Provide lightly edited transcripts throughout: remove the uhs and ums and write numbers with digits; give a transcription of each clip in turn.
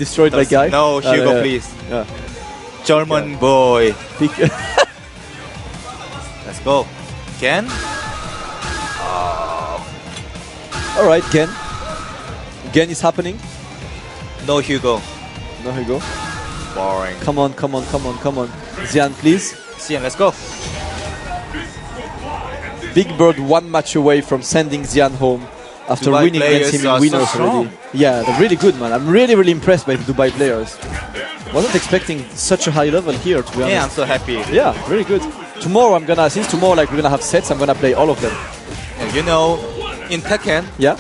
destroyed by Guy. No, Hugo, please. Yeah. German boy. Big Let's go. Ken? All right, Gen. Gen is happening. No Hugo. No, here you go. Boring. Come on, come on, come on, come on. XIAN, please. XIAN, let's go. Big Bird 1 match away from sending XIAN home after Dubai winning against him in players are winners so already. Yeah, they're really good, man. I'm really, really impressed by the Dubai players. Wasn't expecting such a high level here, to be honest. Yeah, I'm so happy. Yeah, really good. Tomorrow I'm gonna, since tomorrow like we're gonna have sets, I'm gonna play all of them. And you know, in Tekken, Yeah.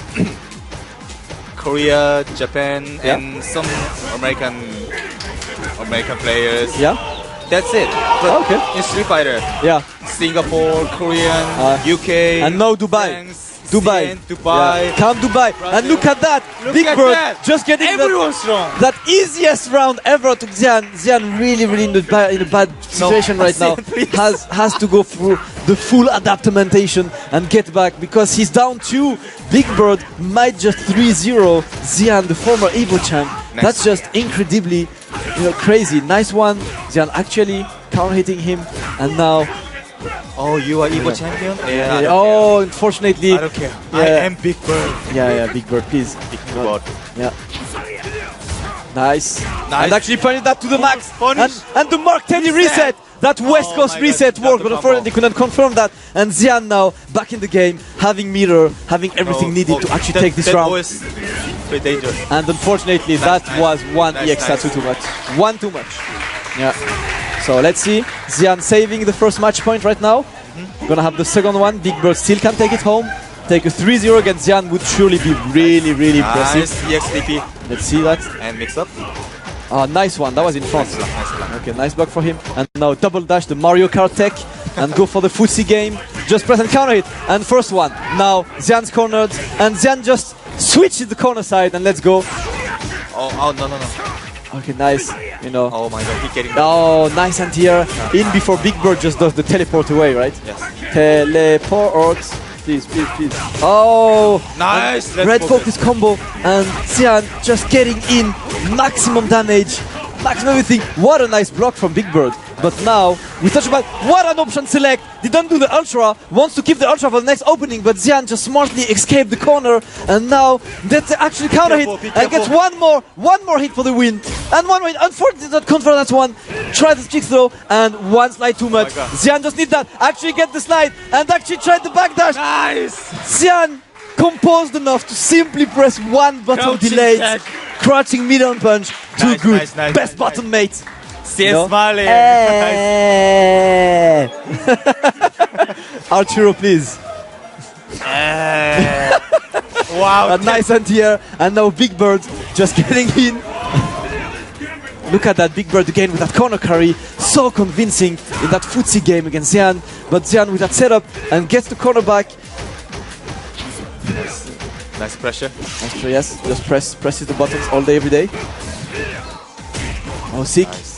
Korea, Japan, Yeah. and some American players. Yeah. That's it. But Okay. in Street Fighter, Yeah. Singapore, Korean, UK, And now Dubai. France, Dubai. XIAN, Dubai. Yeah. Come Dubai. Brazil. And look at that. Look Big at Bird that. just getting Everyone's strong. that easiest round ever to XIAN. XIAN really, really in a bad situation right now. XIAN, please. Has to go through the full adaptation and get back because he's down 2. Big Bird might just 3-0 XIAN, the former Evo champ. Nice. That's just incredibly, crazy. Nice one. XIAN actually counter hitting him, and now. Oh, you are Evo champion? Yeah. I don't Oh, unfortunately. care. I don't care. Yeah. I am Big Bird. Yeah, Big Bird, please. Big Bird. Yeah. Nice. And actually pointed that to the max. Punish. And the Mark 10 reset. That West Coast my God, reset that's worked, the but unfortunately couldn't confirm that. And XIAN now back in the game, having meter, having everything needed to actually take this round. That was pretty dangerous. And unfortunately, that was one EX tattoo too much. One too much. Yeah. So let's see. XIAN saving the first match point right now. Gonna have the second one. Big Bird still can take it home. Take a 3-0 against XIAN would surely be really, really impressive. Nice EXDP. Let's see that. And mix up. Oh, nice one. That was in front. Nice block. Okay, nice block for him. And now double dash the Mario Kart tech and go for the footsie game. Just press and counter it. And first one. Now XIAN's cornered. And XIAN just switches the corner side and let's go. Oh, no. Okay, nice. Oh my God, he's getting. Oh, nice anti-air. In before Big Bird just does the teleport away, right? Yes. Teleport. Please. Oh, Nice. red focus combo. And XIAN just getting in. Maximum damage. Maximum everything. What a nice block from Big Bird. But now, we touch about what an option select. Didn't do the ultra. Wants to keep the ultra for the next opening. But XIAN just smartly escaped the corner. And now, that's actually counter hit. And gets one more hit for the win. And one win. Unfortunately, did not convert that one. Try the stick throw. And one slide too much. XIAN just need that. Actually get the slide. And actually tried the backdash. Nice. XIAN composed enough to simply press one button Crouching delayed. tag. Crouching mid-on punch. Too Nice, good. nice, Best button, mate. Still smiling. Arturo, please. Wow. A nice anti-air. And now Big Bird just getting in. Look at that Big Bird again with that corner carry. So convincing in that footsie game against XIAN. But XIAN with that setup and gets the corner back. Nice pressure. Yes, just presses the buttons all day, every day. Oh, sick. Nice.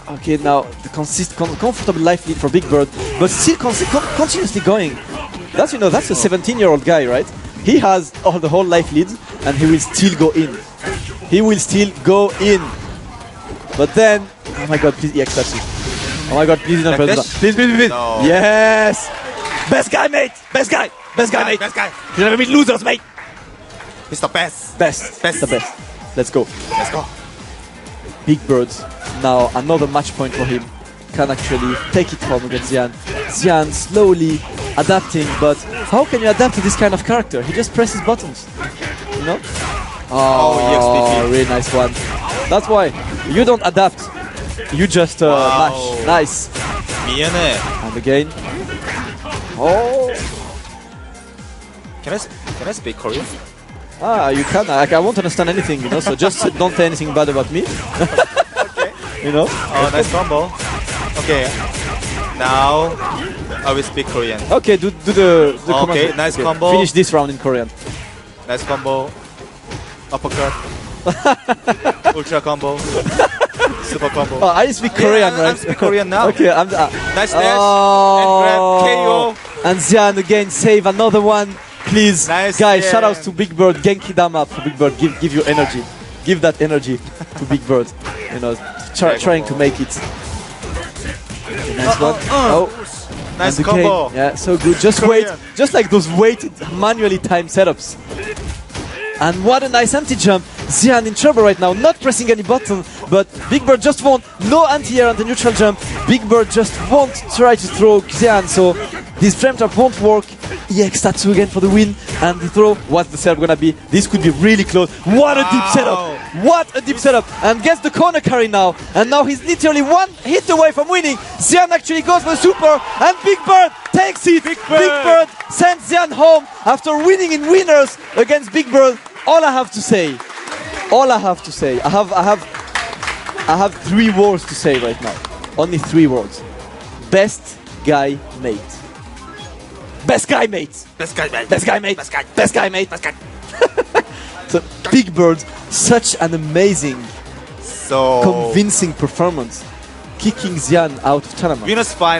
Okay, now the comfortable life lead for Big Bird, but still continuously going. That's that's a 17-year-old guy, right? He has the whole life lead, and he will still go in. But then, oh my God, please EX touch it. Oh my God, please don't press that. Please. No. Yes, best guy, mate. Best guy, mate. Best guy. You never meet losers, mate. He's the best. Best. The best. Let's go. Let's go. Big Birds. Now another match point for him. Can actually take it home against XIAN. XIAN slowly adapting, but how can you adapt to this kind of character? He just presses buttons, Oh, yes, really nice one. That's why you don't adapt. You just mash. Nice. 미안해. And again. Oh. Can I speak Korean? You can. I won't understand anything, so just don't say anything bad about me. Okay. Oh, nice combo. Okay. Now I will speak Korean. Okay, do the command. Okay, nice combo. Finish this round in Korean. Nice combo. Uppercut. Ultra combo. Super combo. Oh, I speak Korean, right? I'm speaking Korean now. Okay, I'm. Nice dash. And grab KO. And XIAN again save another one. please. Nice, Guys, yeah. shoutouts to Big Bird, Genki Dama for Big Bird. Give your energy. Give that energy to Big Bird. You know, trying to make it. Nice one. Oh. Nice And combo. Duquesne, yeah, so good. Just Korean. wait, just like those weighted, manually timed setups. And what a nice empty jump. XIAN in trouble right now, not pressing any button, but Big Bird just won't. No anti-air on the neutral jump. Big Bird just won't try to throw XIAN, so this frame trap won't work. EX Tatsu again for the win, and the throw. What's the setup gonna be? This could be really close. What a deep setup! What a deep setup! And gets the corner carry now, and now he's literally one hit away from winning. XIAN actually goes for the super, and Big Bird takes it. Big Bird sends XIAN home after winning in winners against Big Bird. All I have to say, I have 3 words to say right now. Only 3 words. Best guy mate. Best guy mate. Best guy, man. Best guy mate. Best guy. Best guy mate. Best guy. So Big Bird, such an amazing, So convincing performance, kicking XIAN out of tournament. Venus final.